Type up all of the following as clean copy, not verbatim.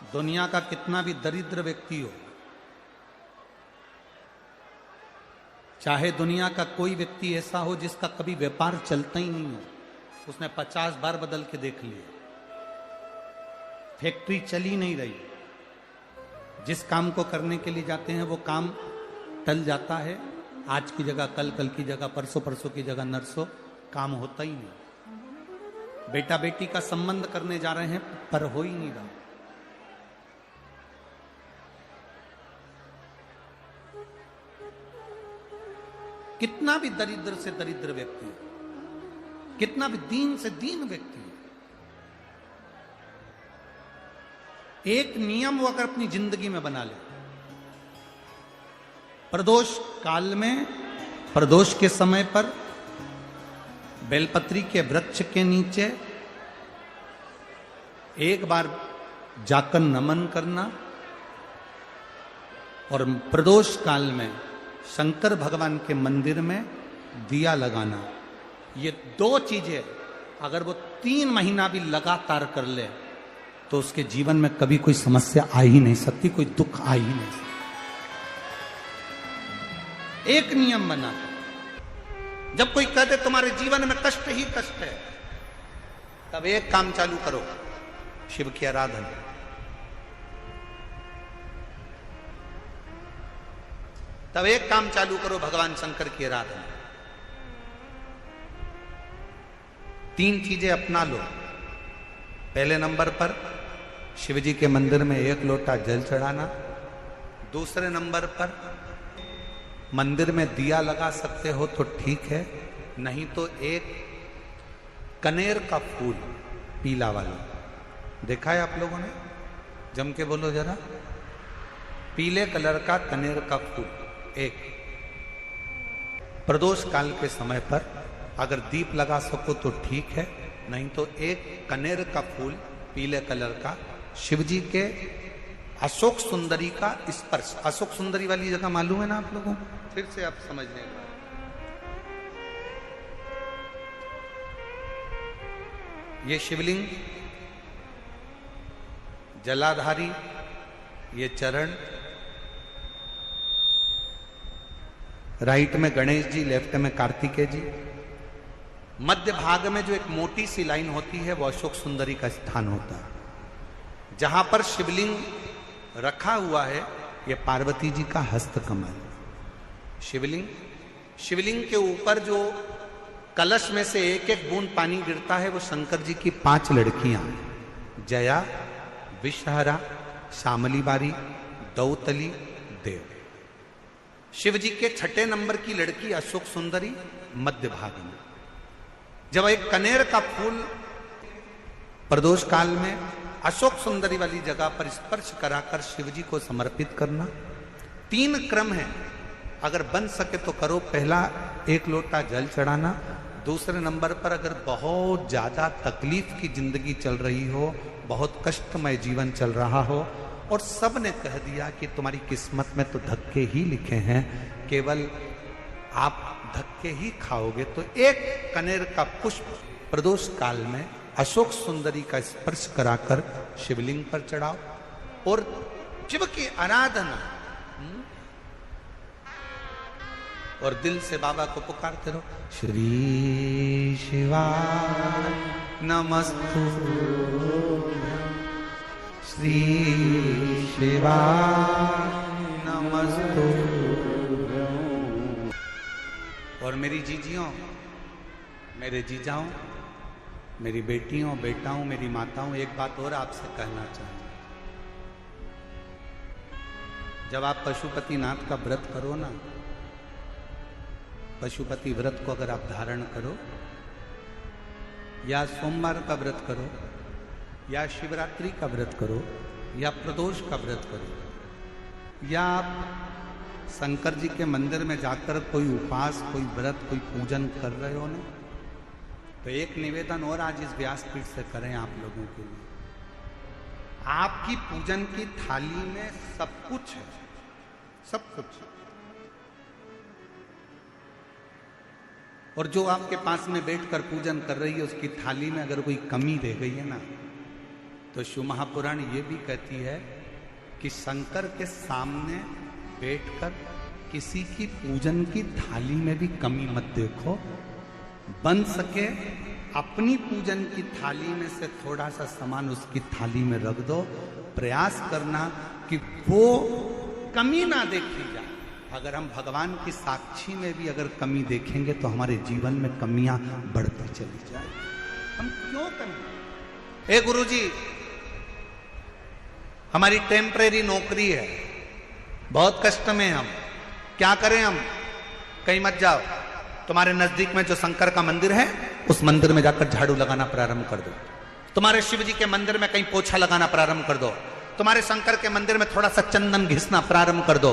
दुनिया का कितना भी दरिद्र व्यक्ति हो, चाहे दुनिया का कोई व्यक्ति ऐसा हो जिसका कभी व्यापार चलता ही नहीं हो, उसने 50 बार बदल के देख लिया, फैक्ट्री चली नहीं रही, जिस काम को करने के लिए जाते हैं वो काम टल जाता है, आज की जगह कल, कल की जगह परसों, परसों की जगह नरसों, काम होता ही नहीं। बेटा बेटी का संबंध करने जा रहे हैं पर हो ही नहीं रहा। कितना भी दरिद्र से दरिद्र व्यक्ति है, कितना भी दीन से दीन व्यक्ति है, एक नियम वो अगर अपनी जिंदगी में बना ले, प्रदोष काल में, प्रदोष के समय पर बेलपत्री के वृक्ष के नीचे एक बार जाकर नमन करना और प्रदोष काल में शंकर भगवान के मंदिर में दिया लगाना, ये दो चीजें अगर वो 3 महीना भी लगातार कर ले तो उसके जीवन में कभी कोई समस्या आ ही नहीं सकती, कोई दुख आ ही नहीं सकता। एक नियम बना, जब कोई कहते तुम्हारे जीवन में कष्ट ही कष्ट है, तब एक काम चालू करो, शिव की आराधना। तब एक काम चालू करो, भगवान शंकर की आराधना। 3 चीजें अपना लो। पहले नंबर पर शिव जी के मंदिर में 1 लोटा जल चढ़ाना। दूसरे नंबर पर मंदिर में दिया लगा सकते हो तो ठीक है, नहीं तो एक कनेर का फूल पीला वाला, देखा है आप लोगों ने? जम के बोलो जरा। पीले कलर का कनेर का फूल एक, प्रदोष काल के समय पर अगर दीप लगा सको तो ठीक है, नहीं तो एक कनेर का फूल पीले कलर का, शिव जी के अशोक सुंदरी का स्पर्श। अशोक सुंदरी वाली जगह मालूम है ना आप लोगों को? फिर से आप समझ लेंगे। ये शिवलिंग, जलाधारी, ये चरण, राइट में गणेश जी, लेफ्ट में कार्तिकेय जी, मध्य भाग में जो एक मोटी सी लाइन होती है वो अशोक सुंदरी का स्थान होता है। जहां पर शिवलिंग रखा हुआ है ये पार्वती जी का हस्त कमल। शिवलिंग के ऊपर जो कलश में से एक एक बूंद पानी गिरता है वो शंकर जी की 5 लड़कियां, जया, विषहरा, शामली बारी, दौतली, देव। शिव जी के 6ठे नंबर की लड़की अशोक सुंदरी मध्य भाग में। जब एक कनेर का फूल प्रदोष काल में अशोक सुंदरी वाली जगह पर स्पर्श कराकर शिव जी को समर्पित करना। 3 क्रम है, अगर बन सके तो करो। पहला 1 लोटा जल चढ़ाना। दूसरे नंबर पर अगर बहुत ज्यादा तकलीफ की जिंदगी चल रही हो, बहुत कष्टमय जीवन चल रहा हो और सब ने कह दिया कि तुम्हारी किस्मत में तो धक्के ही लिखे हैं, केवल आप धक्के ही खाओगे, तो एक कनेर का पुष्प प्रदोष काल में अशोक सुंदरी का स्पर्श कराकर शिवलिंग पर चढ़ाओ और शिव की आराधना और दिल से बाबा को पुकारते रहो, श्री शिवाय नमस्तु, श्री शिवाय नमस्तु। और मेरी जीजियों, मेरे जीजाओं, मेरी बेटियों, बेटाओं, मेरी माताओं, एक बात और आपसे कहना चाहता हूं। जब आप पशुपति नाथ का व्रत करो ना, पशुपति व्रत को अगर आप धारण करो, या सोमवार का व्रत करो, या शिवरात्रि का व्रत करो, या प्रदोष का व्रत करो, या आप शंकर जी के मंदिर में जाकर कोई उपास, कोई व्रत, कोई पूजन कर रहे हो ना, तो एक निवेदन और आज इस व्यासपीठ से करें आप लोगों के लिए। आपकी पूजन की थाली में सब कुछ है, सब कुछ। और जो आपके पास में बैठकर पूजन कर रही है उसकी थाली में अगर कोई कमी रह गई है ना, तो शिव महापुराण ये भी कहती है कि शंकर के सामने बैठकर किसी की पूजन की थाली में भी कमी मत देखो, बन सके अपनी पूजन की थाली में से थोड़ा सा सामान उसकी थाली में रख दो, प्रयास करना कि वो कमी ना देखी जाए। अगर हम भगवान की साक्षी में भी अगर कमी देखेंगे तो हमारे जीवन में कमियां बढ़ती चली जाए। हम क्यों कमी? ए गुरुजी, हमारी टेम्परेरी नौकरी है, बहुत कष्ट में हम, क्या करें हम? कहीं मत जाओ, तुम्हारे नजदीक में जो शंकर का मंदिर है उस मंदिर में जाकर झाड़ू लगाना प्रारंभ कर दो, तुम्हारे शिव जी के मंदिर में कहीं पोछा लगाना प्रारंभ कर दो, तुम्हारे शंकर के मंदिर में थोड़ा सा चंदन घिसना प्रारंभ कर दो।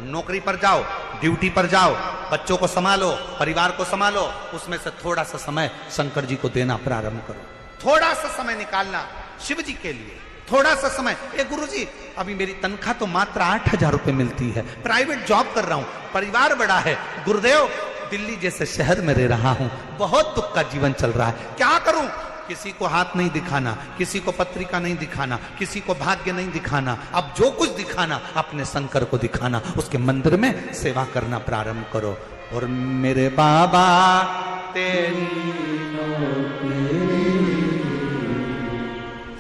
नौकरी पर जाओ, ड्यूटी पर जाओ, बच्चों को संभालो, परिवार को संभालो, उसमें से थोड़ा सा समय शंकर जी को देना प्रारंभ करो। थोड़ा सा समय निकालना शिव जी के लिए, थोड़ा सा समय। ए गुरुजी, अभी मेरी तनख्वाह तो मात्र 8,000 रुपए मिलती है, प्राइवेट जॉब कर रहा हूं, परिवार बड़ा है, गुरुदेव दिल्ली जैसे शहर में रह रहा हूं, बहुत दुख का जीवन चल रहा है, क्या करूं? किसी को हाथ नहीं दिखाना, किसी को पत्रिका नहीं दिखाना, किसी को भाग्य नहीं दिखाना, अब जो कुछ दिखाना अपने शंकर को दिखाना, उसके मंदिर में सेवा करना प्रारंभ करो। और मेरे बाबा तेरी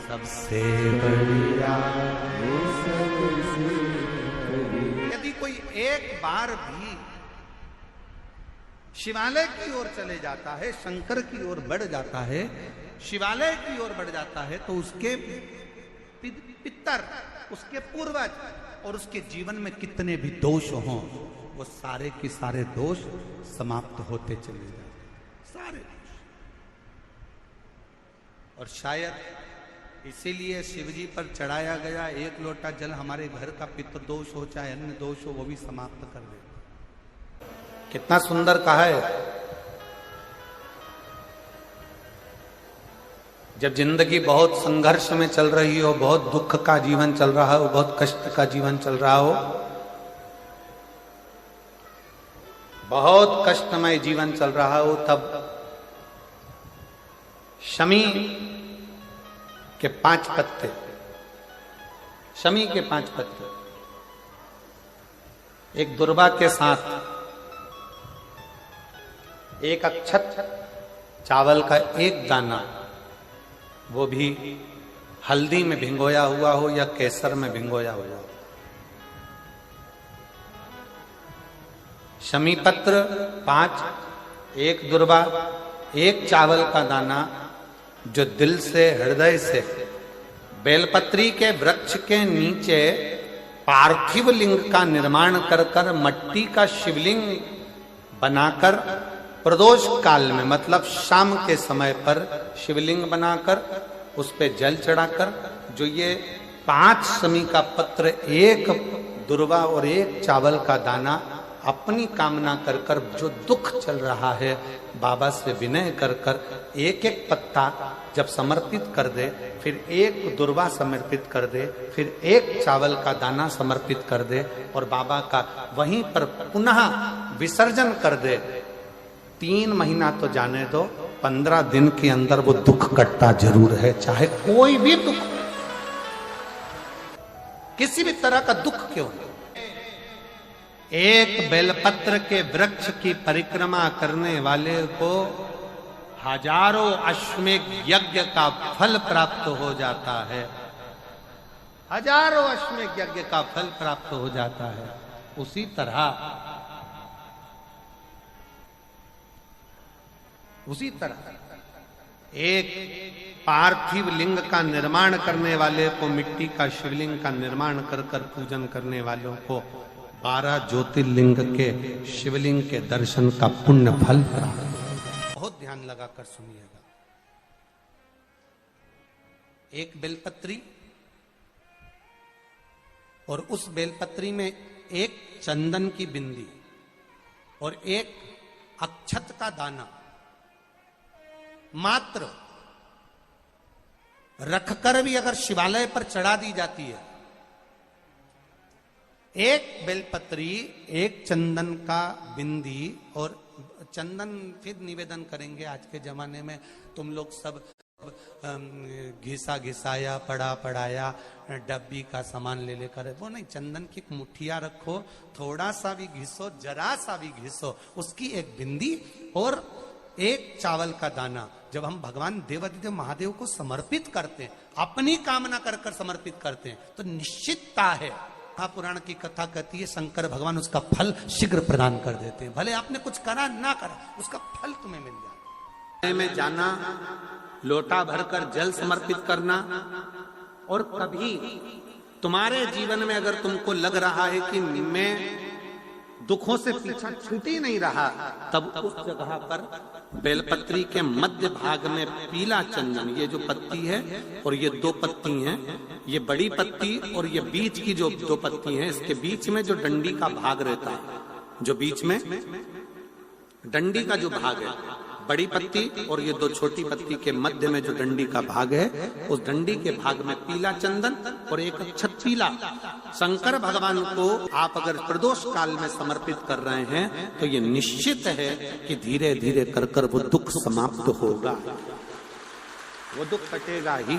सबसे बढ़िया। यदि कोई एक बार भी शिवालय की ओर चले जाता है, शंकर की ओर बढ़ जाता है, शिवालय की ओर बढ़ जाता है, तो उसके पितर, उसके पूर्वज और उसके जीवन में कितने भी दोष हों, वो सारे के सारे दोष समाप्त होते चले जाते, सारे दोष। और शायद इसीलिए शिवजी पर चढ़ाया गया एक लोटा जल हमारे घर का पितृदोष हो चाहे अन्य दोष हो, वो भी समाप्त कर दे। कितना सुंदर कहा है। जब जिंदगी बहुत संघर्ष में चल रही हो, बहुत दुख का जीवन चल रहा हो, बहुत कष्ट का जीवन चल रहा हो, बहुत कष्टमय जीवन चल रहा हो, तब शमी के 5 पत्ते, शमी के 5 पत्ते, एक दुर्वा के साथ एक अक्षत चावल का एक दाना, वो भी हल्दी में भिंगोया हुआ हो या केसर में भिंगोया हुआ हो, शमी पत्र 5, एक दुर्वा, एक चावल का दाना, जो दिल से हृदय से बेलपत्री के वृक्ष के नीचे पार्थिव लिंग का निर्माण कर कर मट्टी का शिवलिंग बनाकर प्रदोष काल में, मतलब शाम के समय पर शिवलिंग बनाकर उस पे जल चढ़ाकर, जो ये 5 शमी का पत्र, एक दुर्वा और एक चावल का दाना, अपनी कामना कर कर जो दुख चल रहा है बाबा से विनय कर कर एक एक पत्ता जब समर्पित कर दे, फिर एक दुर्वा समर्पित कर दे, फिर एक चावल का दाना समर्पित कर दे और बाबा का वहीं पर पुनः विसर्जन कर दे, 3 महीना तो जाने दो, 15 दिन के अंदर वो दुख कटता जरूर है, चाहे कोई भी दुख, किसी भी तरह का दुख क्यों नहीं। एक बेलपत्र के वृक्ष की परिक्रमा करने वाले को हजारों अश्वमेध यज्ञ का फल प्राप्त हो जाता है, हजारों अश्वमेध यज्ञ का फल प्राप्त हो जाता है। उसी तरह एक पार्थिव लिंग का निर्माण करने वाले को, मिट्टी का शिवलिंग का निर्माण कर कर पूजन करने वालों को 12 ज्योतिर्लिंग के शिवलिंग के दर्शन का पुण्य फल प्राप्त। बहुत ध्यान लगाकर सुनिएगा। एक बेलपत्री और उस बेलपत्री में एक चंदन की बिंदी और एक अक्षत का दाना मात्र रखकर भी अगर शिवालय पर चढ़ा दी जाती है, एक बेलपत्री, एक चंदन का बिंदी, और चंदन फिर निवेदन करेंगे आज के जमाने में तुम लोग सब घिसा घिसाया पड़ा पड़ाया डब्बी का सामान ले लेकर, वो नहीं, चंदन की एक मुठिया रखो, थोड़ा सा भी घिसो, जरा सा भी घिसो, उसकी एक बिंदी और एक चावल का दाना जब हम भगवान देवाधिदेव महादेव को समर्पित करते हैं, अपनी कामना कर कर समर्पित करते हैं, तो निश्चितता है, पुराण की कथा कहती है शंकर भगवान उसका फल शीघ्र प्रदान कर देते हैं। भले आपने कुछ करा ना करा, उसका फल तुम्हें मिल जाता। में जाना, लोटा भरकर जल समर्पित करना, और कभी तुम्हारे जीवन में अगर तुमको लग रहा है कि मैं दुखों से पीछा छूट ही नहीं रहा, तब उस जगह पर बेलपत्री के मध्य भाग में पीला चंदन, ये जो पत्ती है और ये दो पत्ती हैं, ये बड़ी पत्ती और ये बीच की जो दो पत्ती हैं, इसके बीच में जो डंडी का भाग रहता है, जो बीच में डंडी का जो भाग है, बड़ी पत्ती और ये दो छोटी पत्ती के मध्य में जो डंडी का भाग है, उस डंडी के भाग में पीला चंदन और एक अक्षत पीला शंकर भगवान को आप अगर प्रदोष काल में समर्पित कर रहे हैं, तो ये निश्चित है कि धीरे धीरे कर कर वो दुख समाप्त होगा, वो दुख कटेगा ही।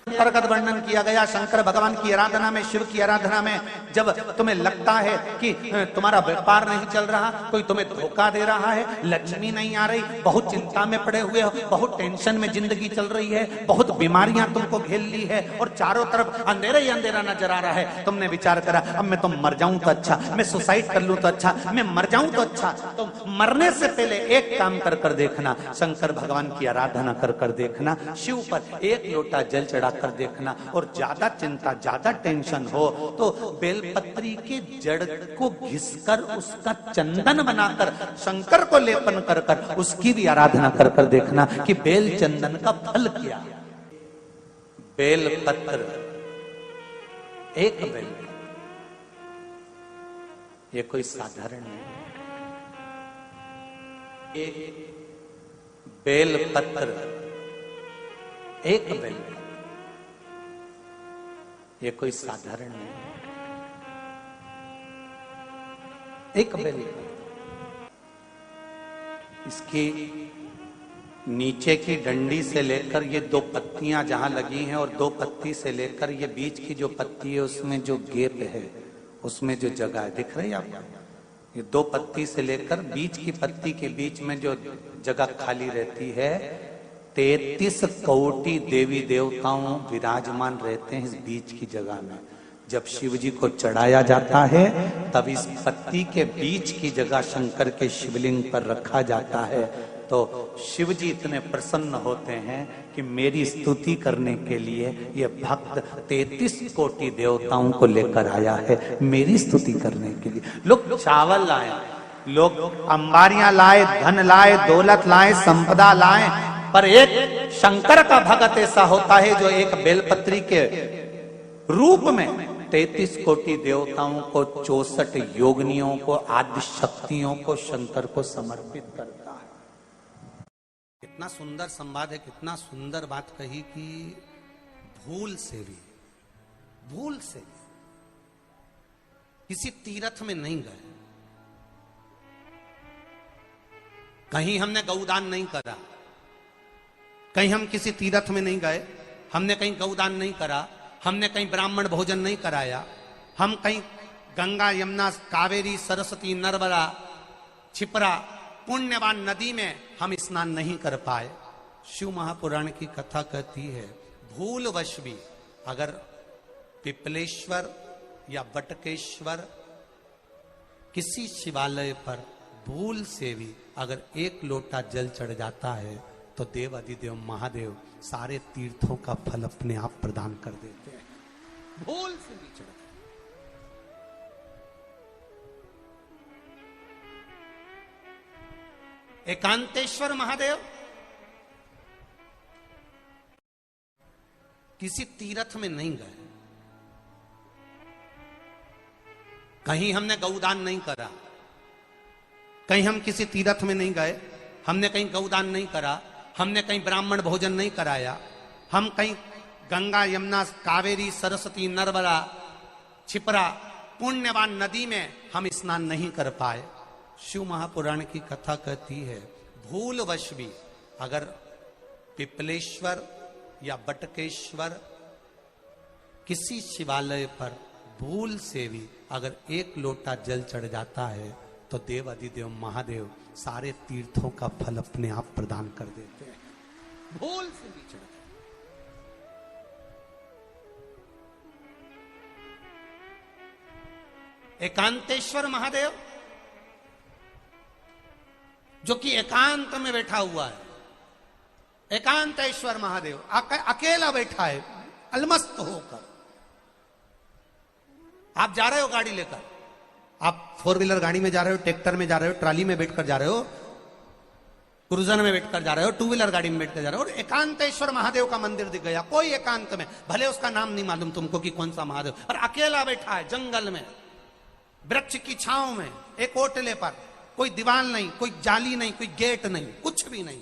अंतर्गत वर्णन किया गया शंकर भगवान की आराधना में, शिव की आराधना में, जब तुम्हें लगता है कि तुम्हारा व्यापार नहीं चल रहा, कोई तुम्हें धोखा दे रहा है, लक्ष्मी नहीं आ रही, बहुत चिंता में पड़े हुए हो, बहुत टेंशन में जिंदगी चल रही है, बहुत बीमारियां तुमको घेर ली है और चारों तरफ अंधेरा ही अंधेरा नजर आ रहा है, तुमने विचार करा अब मैं तो मर जाऊं तो अच्छा, मैं सुसाइड कर लूं तो अच्छा, मैं मर जाऊं तो अच्छा, तो मरने से पहले एक काम कर कर देखना, शंकर भगवान की आराधना कर कर देखना, शिव पर एक लोटा जल चढ़ा कर देखना, और ज्यादा चिंता ज्यादा टेंशन हो तो बेलपत्री के जड़ को घिसकर उसका चंदन बनाकर शंकर को लेपन कर कर उसकी भी आराधना कर कर देखना कि बेल चंदन का फल क्या। बेलपत्र, एक बेल, ये कोई साधारण नहीं, एक बेलपत्र, एक बेल, ये कोई साधारण नहीं, एक बेल। इसकी नीचे की डंडी से लेकर ये दो पत्तियां जहां लगी हैं, और दो पत्ती से लेकर ये बीच की जो पत्ती है उसमें जो गैप है, उसमें जो जगह है, दिख रही है आपको, ये दो पत्ती से लेकर बीच की पत्ती के बीच में जो जगह खाली रहती है, 33 कोटि देवी देवताओं विराजमान रहते हैं इस बीच की जगह में। जब शिव जी को चढ़ाया जाता है तब इस पत्ती के बीच की जगह शंकर के शिवलिंग पर रखा जाता है, तो शिव जी इतने प्रसन्न होते हैं कि मेरी स्तुति करने के लिए ये भक्त 33 कोटि देवताओं को लेकर आया है, मेरी स्तुति करने के लिए। लोग चावल लाए, लोग अंबारियां लाए, धन लाए, दौलत लाए, संपदा लाए, पर एक शंकर का भगत ऐसा होता है जो एक बेलपत्री के रूप में 33 कोटि देवताओं को, 64 योगिनियों को, आदि शक्तियों को शंकर को समर्पित करता है। कितना सुंदर संवाद है, कितना सुंदर बात कही कि भूल से भी किसी तीर्थ में नहीं गए, कहीं हमने गौदान नहीं करा, कहीं हम किसी तीर्थ में नहीं गए, हमने कहीं गौदान नहीं करा, हमने कहीं ब्राह्मण भोजन नहीं कराया, हम कहीं गंगा यमुना कावेरी सरस्वती नर्मदा छिपरा पुण्यवान नदी में हम स्नान नहीं कर पाए। शिव महापुराण की कथा कहती है भूलवश भी अगर पिपलेश्वर या बटकेश्वर किसी शिवालय पर भूल से भी अगर एक लोटा जल चढ़ जाता है तो देव अधिदेव महादेव सारे तीर्थों का फल अपने आप प्रदान कर देते हैं, भूल से भी चढ़। एकांतेश्वर महादेव किसी तीर्थ में नहीं गए, कहीं हमने गौदान नहीं करा, कहीं हम किसी तीर्थ में नहीं गए, हमने कहीं गौदान नहीं करा, हमने कहीं ब्राह्मण भोजन नहीं कराया, हम कहीं गंगा यमुना कावेरी सरस्वती नर्मदा छिपरा पुण्यवान नदी में हम स्नान नहीं कर पाए। शिव महापुराण की कथा कहती है भूलवश भी अगर पिपलेश्वर या बटकेश्वर किसी शिवालय पर भूल से भी अगर एक लोटा जल चढ़ जाता है तो देव अधिदेव महादेव सारे तीर्थों का फल अपने आप प्रदान कर देते हैं। भूल से भी चढ़ गए। एकांतेश्वर महादेव जो कि एकांत में बैठा हुआ है, एकांतेश्वर महादेव अकेला बैठा है अलमस्त होकर। आप जा रहे हो गाड़ी लेकर, आप 4 व्हीलर गाड़ी में जा रहे हो, ट्रैक्टर में जा रहे हो, ट्राली में बैठकर जा रहे हो, क्रूजर में बैठकर जा रहे हो, 2 व्हीलर गाड़ी में बैठकर जा रहे हो, और एकांतेश्वर महादेव का मंदिर दिख गया कोई एकांत में, भले उसका नाम नहीं मालूम तुमको कि कौन सा महादेव, और अकेला बैठा है जंगल में वृक्ष की छांव में एक ओटले पर, कोई दीवार नहीं, कोई जाली नहीं, कोई गेट नहीं, कुछ भी नहीं।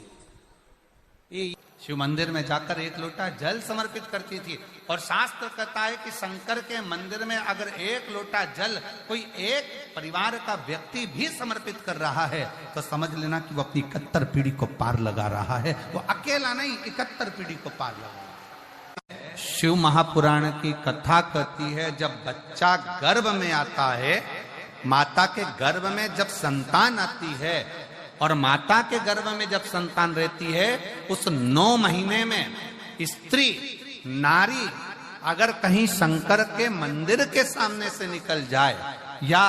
ये शिव मंदिर में जाकर एक लोटा जल समर्पित करती थी। और शास्त्र कहता है कि शंकर के मंदिर में अगर एक लोटा जल कोई एक परिवार का व्यक्ति भी समर्पित कर रहा है तो समझ लेना कि वो अपनी 71 पीढ़ी को पार लगा रहा है। वो अकेला नहीं, 71 पीढ़ी को पार लगा रहा है। शिव महापुराण की कथा कहती है जब बच्चा गर्भ में आता है, माता के गर्भ में जब संतान आती है और माता के गर्भ में जब संतान रहती है, उस 9 महीने में स्त्री नारी अगर कहीं शंकर के मंदिर के सामने से निकल जाए या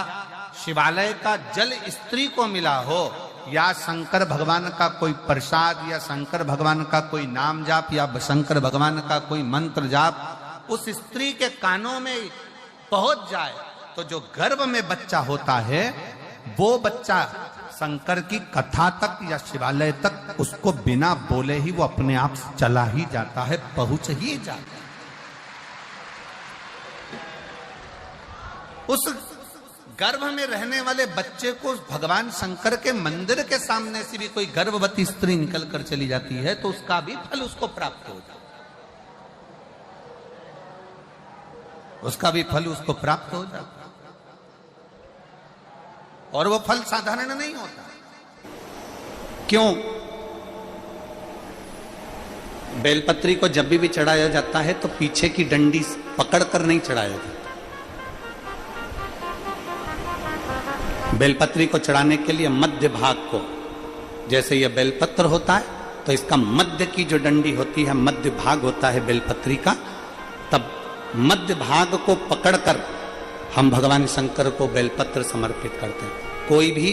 शिवालय का जल स्त्री को मिला हो या शंकर भगवान का कोई प्रसाद या शंकर भगवान का कोई नाम जाप या शंकर भगवान का कोई मंत्र जाप उस स्त्री के कानों में पहुंच जाए तो जो गर्भ में बच्चा होता है वो बच्चा शंकर की कथा तक या शिवालय तक उसको बिना बोले ही वो अपने आप चला ही जाता है, पहुंच ही जाता है। उस गर्भ में रहने वाले बच्चे को भगवान शंकर के मंदिर के सामने से भी कोई गर्भवती स्त्री निकल कर चली जाती है तो उसका भी फल उसको प्राप्त हो जाता है, उसका भी फल उसको प्राप्त हो जाता है। और वो फल साधारण नहीं होता। क्यों? बेलपत्री को जब भी चढ़ाया जाता है तो पीछे की डंडी पकड़कर नहीं चढ़ाया जाता। बेलपत्री को चढ़ाने के लिए मध्य भाग को, जैसे यह बेलपत्र होता है तो इसका मध्य की जो डंडी होती है, मध्य भाग होता है बेलपत्री का, तब मध्य भाग को पकड़कर हम भगवान शंकर को बेलपत्र समर्पित करते हैं। कोई भी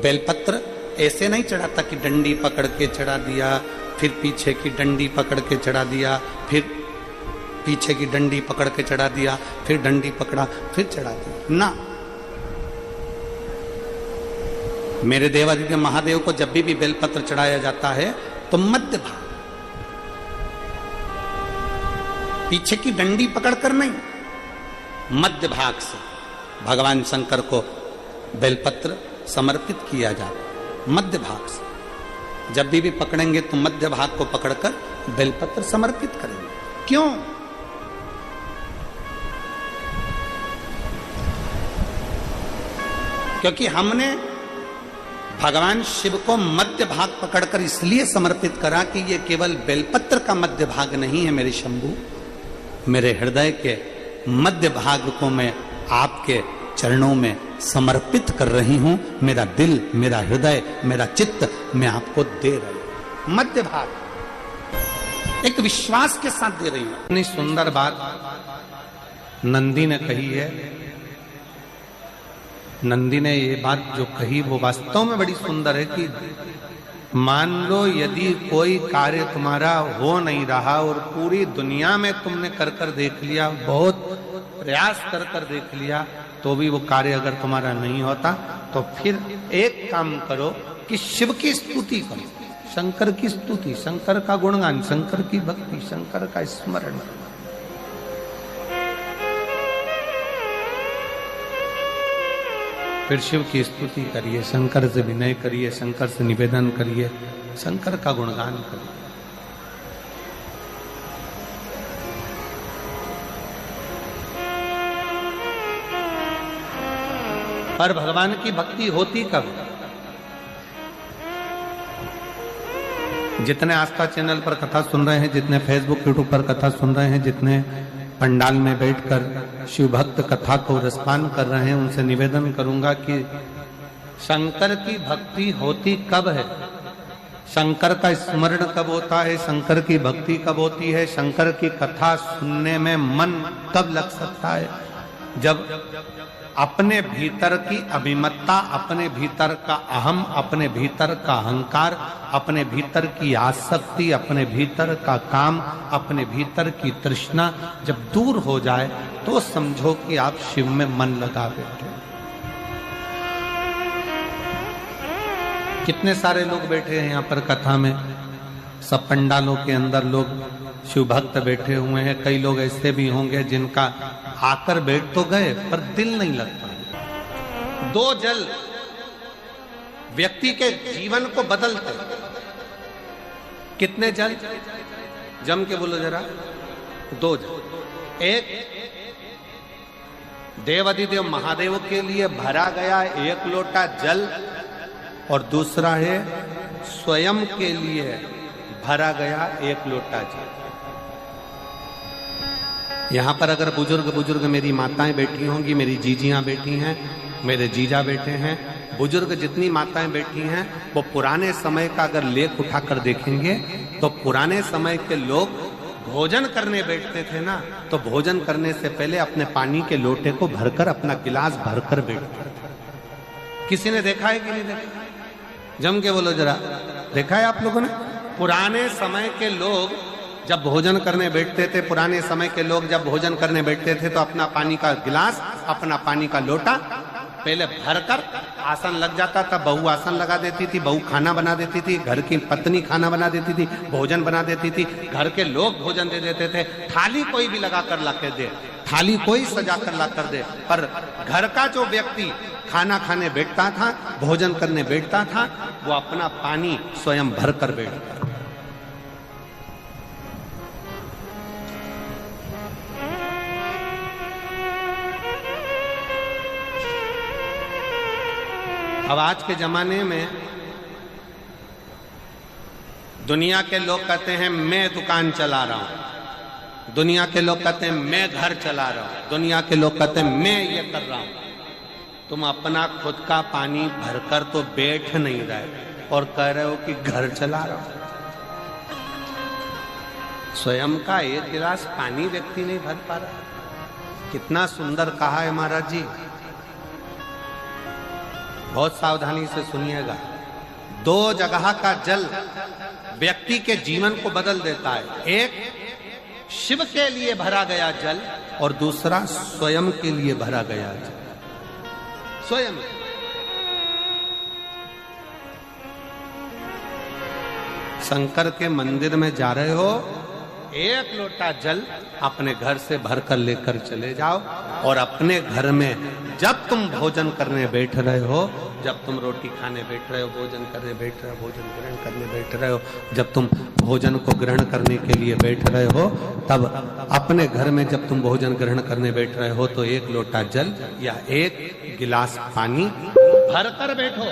बेलपत्र ऐसे नहीं चढ़ाता कि डंडी पकड़ के चढ़ा दिया, फिर पीछे की डंडी पकड़ के चढ़ा दिया, फिर पीछे की डंडी पकड़ के चढ़ा दिया, फिर डंडी पकड़ा, फिर चढ़ा दिया ना। मेरे देवादिदेव महादेव को जब भी बेलपत्र चढ़ाया जाता है तो मध्य भाग, पीछे की डंडी पकड़कर नहीं, मध्य भाग से भगवान शंकर को बेलपत्र समर्पित किया जाता। मध्य भाग से जब भी पकड़ेंगे तो मध्य भाग को पकड़कर बेलपत्र समर्पित करेंगे। क्यों? क्योंकि हमने भगवान शिव को मध्य भाग पकड़कर इसलिए समर्पित करा कि ये केवल बेलपत्र का मध्य भाग नहीं है मेरे शंभू, मेरे हृदय के मध्य भाग को मैं आपके चरणों में समर्पित कर रही हूं। मेरा दिल, मेरा हृदय, मेरा चित्त मैं आपको दे रही हूं। मध्य भाग एक विश्वास के साथ दे रही हूं। इतनी सुंदर बात नंदी ने कही है। नंदी ने ये बात जो कही वो वास्तव में बड़ी सुंदर है कि मान लो यदि कोई कार्य तुम्हारा हो नहीं रहा और पूरी दुनिया में तुमने कर कर देख लिया, बहुत प्रयास कर कर देख लिया, तो भी वो कार्य अगर तुम्हारा नहीं होता तो फिर एक काम करो कि शिव की स्तुति करो, शंकर की स्तुति, शंकर का गुणगान, शंकर की भक्ति, शंकर का स्मरण। फिर शिव की स्तुति करिए, शंकर से विनय करिए, शंकर से निवेदन करिए, शंकर का गुणगान करिए। पर भगवान की भक्ति होती कब? जितने आस्था चैनल पर कथा सुन रहे हैं, जितने फेसबुक यूट्यूब पर कथा सुन रहे हैं, जितने पंडाल में बैठकर शिव भक्त कथा को रसपान कर रहे हैं, उनसे निवेदन करूंगा कि शंकर की भक्ति होती कब है, शंकर का स्मरण कब होता है, शंकर की भक्ति कब होती है, शंकर की कथा सुनने में मन कब लग सकता है, जब अपने भीतर की अभिमत्ता, अपने भीतर का अहम, अपने भीतर का अहंकार, अपने भीतर की आसक्ति, अपने भीतर का काम, अपने भीतर की तृष्णा जब दूर हो जाए तो समझो कि आप शिव में मन लगा बैठे। कितने सारे लोग बैठे हैं यहाँ पर कथा में, सब पंडालों के अंदर लोग शिव भक्त बैठे हुए हैं। कई लोग ऐसे भी होंगे जिनका आकर बैठ तो गए पर दिल नहीं लगता। दो जल व्यक्ति के जीवन को बदलते। कितने जल? जम के बोलो जरा। दो जल। एक देवाधिदेव महादेव के लिए भरा गया एक लोटा जल और दूसरा है स्वयं के लिए भरा गया एक लोटा जल। यहां पर अगर बुजुर्ग मेरी माताएं बैठी होंगी, मेरी जीजियां बैठी हैं, मेरे जीजा बैठे हैं, बुजुर्ग जितनी माताएं बैठी हैं वो पुराने समय का अगर लेख उठाकर देखेंगे तो पुराने समय के लोग भोजन करने बैठते थे ना, तो भोजन करने से पहले अपने पानी के लोटे को भरकर, अपना गिलास भरकर बैठते थे। किसी ने देखा है कि नहीं देखा? जम के बोलो जरा। देखा है आप लोगों ने? पुराने समय के लोग जब भोजन करने बैठते थे, पुराने समय के लोग जब भोजन करने बैठते थे तो अपना पानी का गिलास, अपना पानी का लोटा पहले भरकर आसन लग जाता था। बहू आसन लगा देती थी, बहू खाना बना देती थी, घर की पत्नी खाना बना देती थी, भोजन बना देती थी, घर के लोग भोजन दे देते थे। थाली कोई भी लगा कर ला के दे, थाली कोई सजा कर ला कर दे, पर घर का जो व्यक्ति खाना खाने बैठता था, भोजन करने बैठता था, वो अपना पानी स्वयं भर कर बैठता। अब आज के जमाने में दुनिया के लोग कहते हैं मैं दुकान चला रहा हूं, दुनिया के लोग कहते हैं मैं घर चला रहा हूं, दुनिया के लोग कहते हैं मैं ये कर रहा हूं। तुम अपना खुद का पानी भरकर तो बैठ नहीं रहे और कह रहे हो कि घर चला रहा हूं। स्वयं का एक गिलास पानी व्यक्ति नहीं भर पा रहा। कितना सुंदर कहा है महाराज जी। बहुत सावधानी से सुनिएगा। दो जगह का जल व्यक्ति के जीवन को बदल देता है। एक शिव के लिए भरा गया जल और दूसरा स्वयं के लिए भरा गया जल। स्वयं शंकर के मंदिर में जा रहे हो, एक लोटा जल अपने घर से भरकर लेकर चले जाओ और अपने घर में जब तुम भोजन करने बैठ रहे हो, जब तुम रोटी खाने बैठ रहे हो, भोजन करने बैठ रहे हो, भोजन ग्रहण करने बैठ रहे हो, जब तुम भोजन को ग्रहण करने के लिए बैठ रहे हो, तब अपने घर में जब तुम भोजन ग्रहण करने बैठ रहे हो तो एक लोटा जल या एक गिलास पानी भरकर बैठो।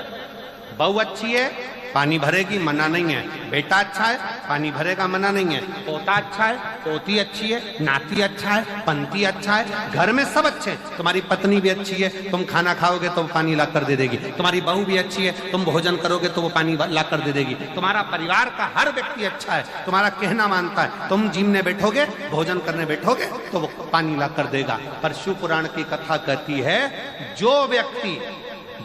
बहू अच्छी है, पानी भरेगी, मना नहीं है। बेटा अच्छा है, पानी भरेगा, मना नहीं है। पोता अच्छा है, पोती अच्छी है, नाती अच्छा है, पंती अच्छा है, घर में सब अच्छे हैं। तुम्हारी पत्नी भी अच्छी है, तुम खाना खाओगे तो वो पानी ला कर दे देगी। तुम्हारी बहू भी अच्छी है, तुम भोजन करोगे तो वो पानी ला कर दे देगी। तुम्हारा परिवार का हर व्यक्ति अच्छा है, तुम्हारा कहना मानता है। तुम जिमने बैठोगे, भोजन करने बैठोगे तो वो पानी ला कर देगा। पर शिव पुराण की कथा कहती है, जो व्यक्ति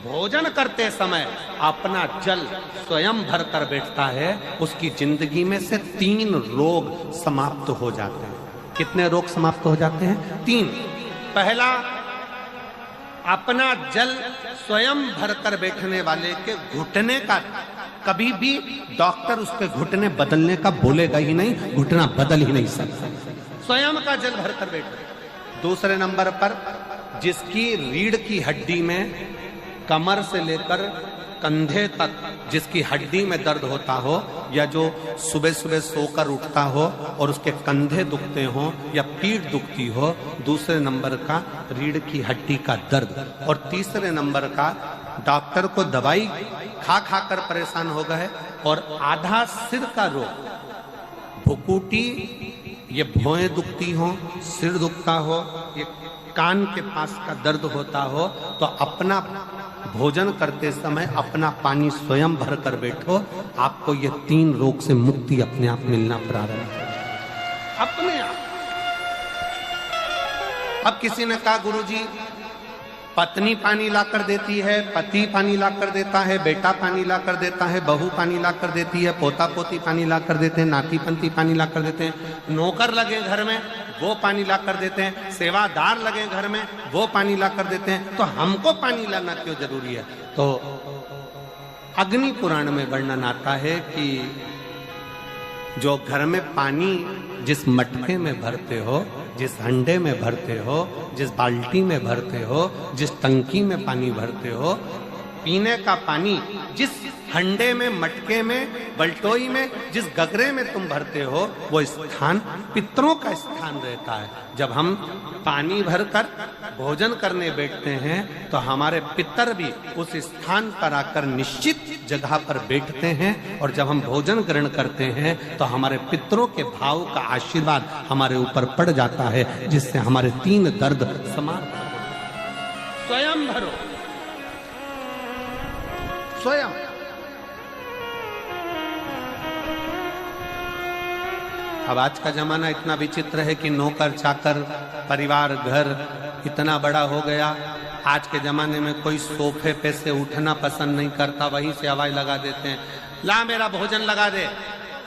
भोजन करते समय अपना जल स्वयं भरकर बैठता है, उसकी जिंदगी में से 3 रोग समाप्त हो जाते हैं। कितने रोग समाप्त हो जाते हैं? 3। पहला, अपना जल स्वयं भरकर बैठने वाले के घुटने का कभी भी डॉक्टर उसके घुटने बदलने का बोलेगा ही नहीं, घुटना बदल ही नहीं सकता। स्वयं का जल भरकर बैठे। दूसरे नंबर पर, जिसकी रीढ़ की हड्डी में कमर से लेकर कंधे तक जिसकी हड्डी में दर्द होता हो, या जो सुबह सुबह सोकर उठता हो और उसके कंधे दुखते हो या पीठ दुखती हो। दूसरे नंबर का रीढ़ की हड्डी का दर्द। और तीसरे नंबर का डॉक्टर को दवाई खा खा कर परेशान हो गए, और आधा सिर का रोग, भुकुटी, ये भौएं दुखती हो, सिर दुखता हो, ये कान के पास का दर्द होता हो, तो अपना भोजन करते समय अपना पानी स्वयं भर कर बैठो, आपको ये 3 रोग से मुक्ति अपने आप मिलना प्रारंभ होगा, अपने आप। अब किसी ने कहा गुरुजी पत्नी पानी ला कर देती है, पति पानी ला कर देता है, बेटा पानी ला कर देता है, बहू पानी ला कर देती है, पोता पोती पानी ला कर देते हैं, नाती पंती पानी ला कर देते हैं, नौकर लगे घर में वो पानी ला कर देते हैं, सेवादार लगे घर में वो पानी ला कर देते हैं, तो हमको पानी लाना क्यों जरूरी है? तो अग्नि पुराण में वर्णन आता है कि जो घर में पानी जिस मटके में भरते हो, जिस हंडे में भरते हो, जिस बाल्टी में भरते हो, जिस टंकी में पानी भरते हो, पीने का पानी जिस हंडे में, मटके में, बल्टोई में, जिस गगरे में तुम भरते हो, वो स्थान पितरों का स्थान रहता है। जब हम पानी भरकर भोजन करने बैठते हैं तो हमारे पितर भी उस स्थान पर आकर निश्चित जगह पर बैठते हैं, और जब हम भोजन ग्रहण करते हैं तो हमारे पितरों के भाव का आशीर्वाद हमारे ऊपर पड़ जाता है, जिससे हमारे 3 दर्द समाप्त हो। स्वयं भरो, स्वयं। अब आज का जमाना इतना विचित्र है कि नौकर चाकर, परिवार, घर इतना बड़ा हो गया। आज के जमाने में कोई सोफे पे से उठना पसंद नहीं करता, वहीं से आवाज लगा देते हैं, ला मेरा भोजन लगा दे,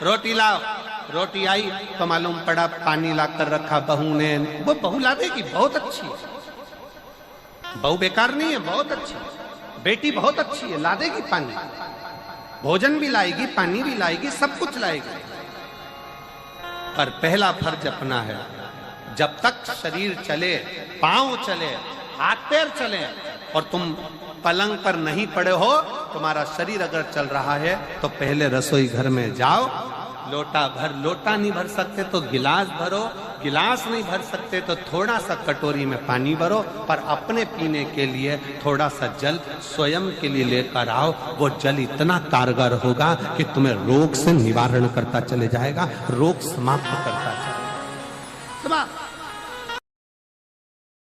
रोटी लाओ। रोटी आई तो मालूम पड़ा पानी ला कर रखा बहू ने। वो बहू ला देगी, बहुत अच्छी है, बहू बेकार नहीं है, बहुत अच्छी है, बेटी बहुत अच्छी है, ला देगी पानी, भोजन भी लाएगी, पानी भी लाएगी, सब कुछ लाएगी। पर पहला फर्ज अपना है, जब तक शरीर चले, पांव चले, हाथ पैर चले, और तुम पलंग पर नहीं पड़े हो, तुम्हारा शरीर अगर चल रहा है, तो पहले रसोई घर में जाओ, लोटा भर, लोटा नहीं भर सकते तो गिलास भरो, गिलास नहीं भर सकते तो थोड़ा सा कटोरी में पानी भरो, पर अपने पीने के लिए थोड़ा सा जल स्वयं के लिए लेकर आओ। वो जल इतना कारगर होगा कि तुम्हें रोग से निवारण करता चले जाएगा, रोग समाप्त करता चलेगा।